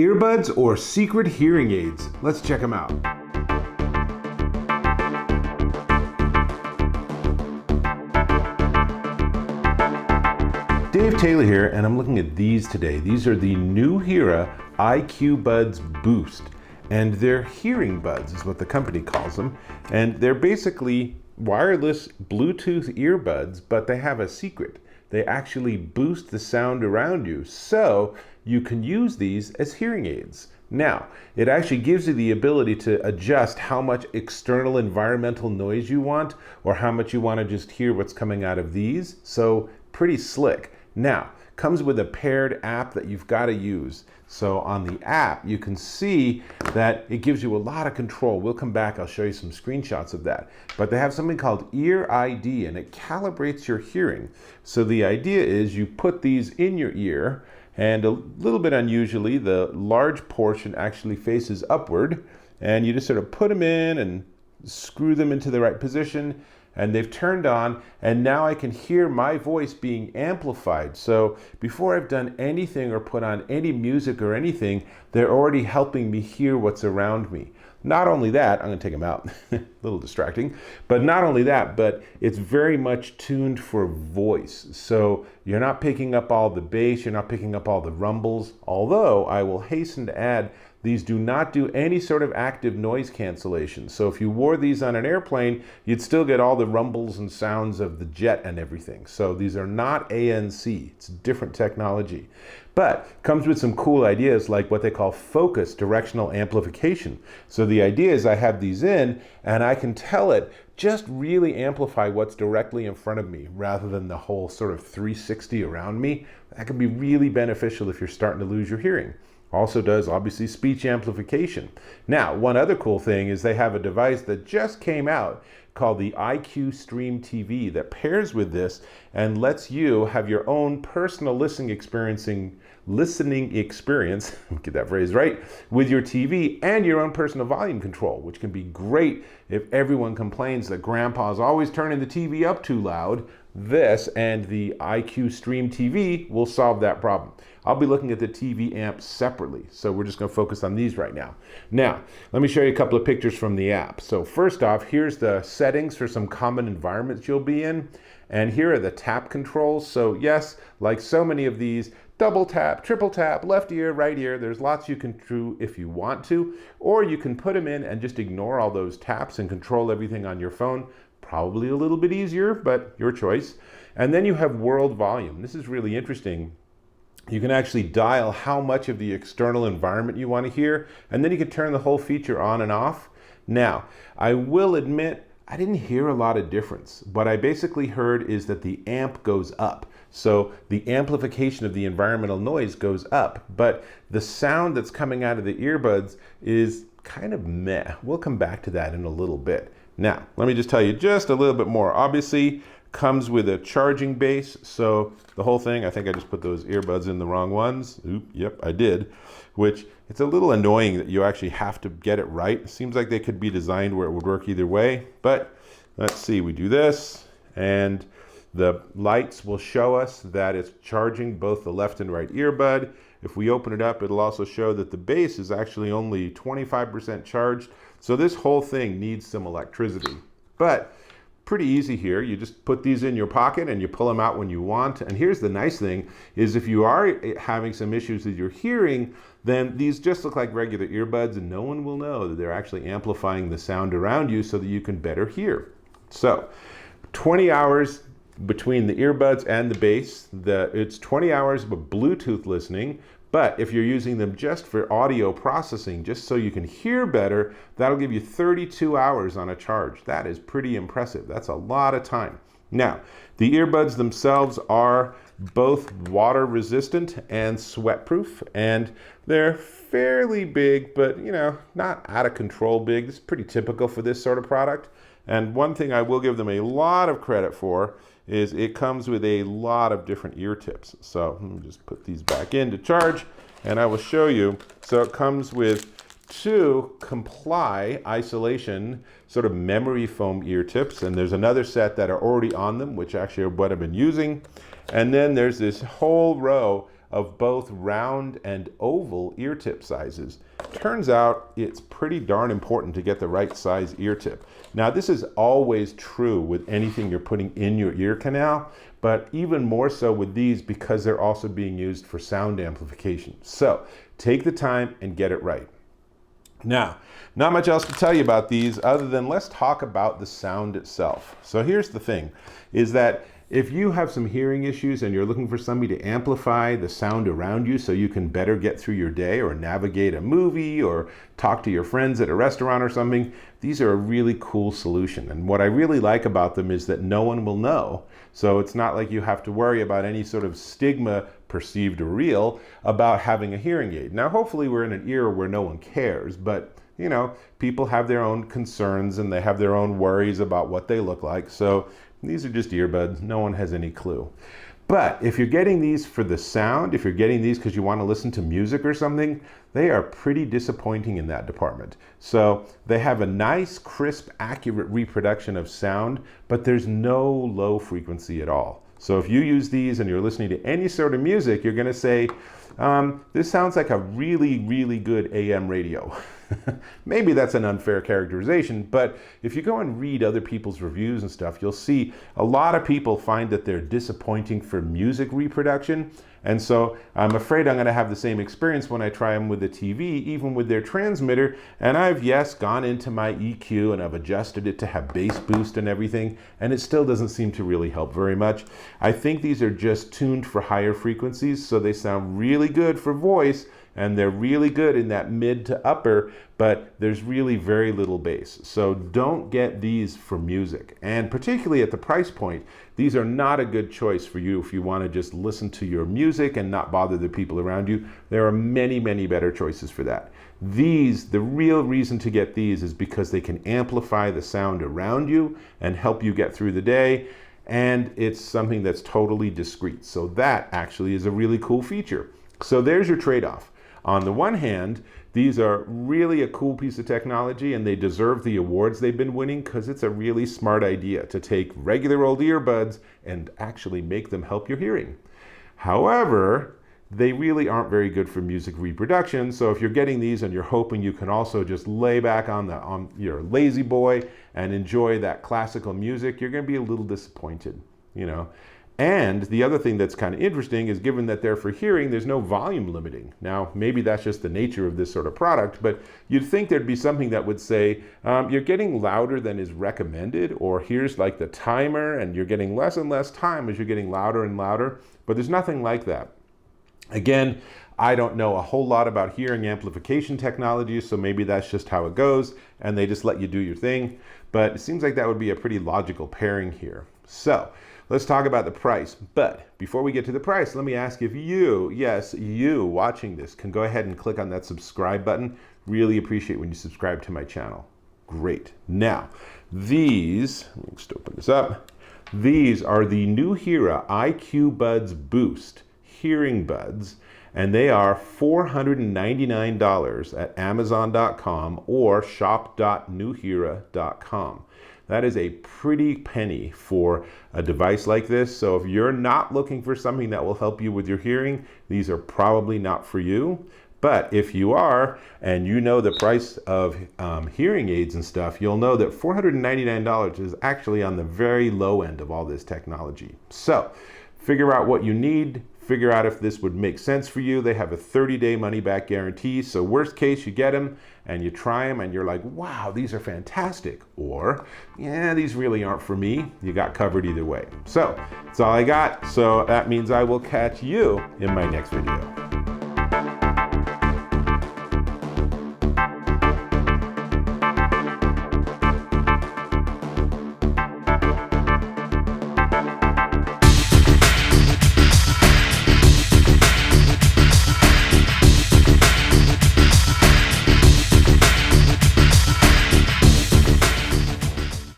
Earbuds or secret hearing aids? Let's check them out. Dave Taylor here, and I'm looking at these today. These are the Nuheara IQ Buds Boost, and they're hearing buds is what the company calls them. And they're basically wireless Bluetooth earbuds, but they have a secret. They actually boost the sound around you, so you can use these as hearing aids. Now, it actually gives you the ability to adjust how much external environmental noise you want, or how much you want to just hear what's coming out of these. So pretty slick. Now, comes with a paired app that you've got to use. So on the app, you can see that it gives you a lot of control. We'll come back, I'll show you some screenshots of that. But they have something called Ear ID, and it calibrates your hearing. So the idea is you put these in your ear, and a little bit unusually, the large portion actually faces upward, and you just sort of put them in and screw them into the right position, and they've turned on, and now I can hear my voice being amplified. So before I've done anything or put on any music or anything, they're already helping me hear what's around me. Not only that, I'm gonna take them out, a little distracting, but not only that, but it's very much tuned for voice. So you're not picking up all the bass, you're not picking up all the rumbles, although I will hasten to add, these do not do any sort of active noise cancellation. So if you wore these on an airplane, you'd still get all the rumbles and sounds of the jet and everything. So these are not ANC, it's different technology. But comes with some cool ideas like what they call focused directional amplification. So the idea is I have these in and I can tell it just really amplify what's directly in front of me rather than the whole sort of 360 around me. That can be really beneficial if you're starting to lose your hearing. Also does obviously speech amplification. Now, one other cool thing is they have a device that just came out called the IQ Stream TV that pairs with this and lets you have your own personal listening experience, get that phrase right, with your TV and your own personal volume control, which can be great if everyone complains that grandpa's always turning the TV up too loud. This and the IQ Stream TV will solve that problem. I'll be looking at the TV amp separately, so we're just going to focus on these right now. Now, let me show you a couple of pictures from the app. So first off, here's the settings for some common environments you'll be in, and here are the tap controls. So yes, like so many of these, double tap, triple tap, left ear, right ear, there's lots you can do if you want to, or you can put them in and just ignore all those taps and control everything on your phone. Probably a little bit easier, but your choice. And then you have world volume. This is really interesting. You can actually dial how much of the external environment you want to hear, and then you can turn the whole feature on and off. Now, I will admit, I didn't hear a lot of difference. What I basically heard is that the amp goes up. So the amplification of the environmental noise goes up, but the sound that's coming out of the earbuds is kind of meh. We'll come back to that in a little bit. Now, let me just tell you just a little bit more. Obviously, comes with a charging base, so the whole thing, I think I just put those earbuds in the wrong ones. Oop, yep, I did, which it's a little annoying that you actually have to get it right. It seems like they could be designed where it would work either way, but let's see, we do this, and the lights will show us that it's charging both the left and right earbud. If we open it up, it'll also show that the base is actually only 25% charged. So this whole thing needs some electricity, but pretty easy here. You just put these in your pocket and you pull them out when you want. And here's the nice thing is if you are having some issues with your hearing, then these just look like regular earbuds and no one will know that they're actually amplifying the sound around you so that you can better hear. So 20 hours between the earbuds and the base. It's 20 hours of Bluetooth listening, but if you're using them just for audio processing, just so you can hear better, that'll give you 32 hours on a charge. That is pretty impressive. That's a lot of time. Now, the earbuds themselves are both water resistant and sweat proof, and they're fairly big, but not out of control big. It's pretty typical for this sort of product. And one thing I will give them a lot of credit for is it comes with a lot of different ear tips. So let me just put these back in to charge and I will show you. So it comes with 2 Comply isolation sort of memory foam ear tips, and there's another set that are already on them, which actually are what I've been using. And then there's this whole row of both round and oval ear tip sizes. Turns out it's pretty darn important to get the right size ear tip. Now, this is always true with anything you're putting in your ear canal, but even more so with these because they're also being used for sound amplification. So take the time and get it right. Now, not much else to tell you about these other than let's talk about the sound itself. So here's the thing, is that if you have some hearing issues and you're looking for somebody to amplify the sound around you so you can better get through your day or navigate a movie or talk to your friends at a restaurant or something, these are a really cool solution. And what I really like about them is that no one will know. So it's not like you have to worry about any sort of stigma, perceived or real, about having a hearing aid. Now, hopefully we're in an era where no one cares, but you know, people have their own concerns and they have their own worries about what they look like. So these are just earbuds. No one has any clue. But if you're getting these for the sound, if you're getting these because you want to listen to music or something, they are pretty disappointing in that department. So they have a nice, crisp, accurate reproduction of sound, but there's no low frequency at all. So if you use these and you're listening to any sort of music, you're going to say, this sounds like a really, really good AM radio. Maybe that's an unfair characterization, but if you go and read other people's reviews and stuff, you'll see a lot of people find that they're disappointing for music reproduction. And so I'm afraid I'm going to have the same experience when I try them with the TV, even with their transmitter. And I've, yes, gone into my EQ and I've adjusted it to have bass boost and everything, and it still doesn't seem to really help very much. I think these are just tuned for higher frequencies, so they sound really good for voice, and they're really good in that mid to upper, but there's really very little bass. So don't get these for music. And particularly at the price point, these are not a good choice for you if you want to just listen to your music and not bother the people around you. There are many, many better choices for that. These, the real reason to get these is because they can amplify the sound around you and help you get through the day. And it's something that's totally discreet. So that actually is a really cool feature. So there's your trade-off. On the one hand, these are really a cool piece of technology and they deserve the awards they've been winning because it's a really smart idea to take regular old earbuds and actually make them help your hearing. However, they really aren't very good for music reproduction. So if you're getting these and you're hoping you can also just lay back on your lazy boy and enjoy that classical music, you're going to be a little disappointed, you know. And the other thing that's kind of interesting is given that they're for hearing, there's no volume limiting. Now, maybe that's just the nature of this sort of product, but you'd think there'd be something that would say, you're getting louder than is recommended, or here's like the timer, and you're getting less and less time as you're getting louder and louder, but there's nothing like that. Again, I don't know a whole lot about hearing amplification technology, so maybe that's just how it goes, and they just let you do your thing, but it seems like that would be a pretty logical pairing here. So, let's talk about the price. But before we get to the price, let me ask if you, yes, you watching this, can go ahead and click on that subscribe button. Really appreciate when you subscribe to my channel. Great. Now, these, let me just open this up. These are the Nuheara IQ Buds Boost hearing buds, and they are $499 at Amazon.com or shop.nuheara.com. That is a pretty penny for a device like this. So if you're not looking for something that will help you with your hearing, these are probably not for you. But if you are, and you know the price of hearing aids and stuff, you'll know that $499 is actually on the very low end of all this technology. So figure out what you need. Figure out if this would make sense for you. They have a 30-day money-back guarantee. So worst case, you get them and you try them and you're like, wow, these are fantastic. Or, yeah, these really aren't for me. You got covered either way. So that's all I got. So that means I will catch you in my next video.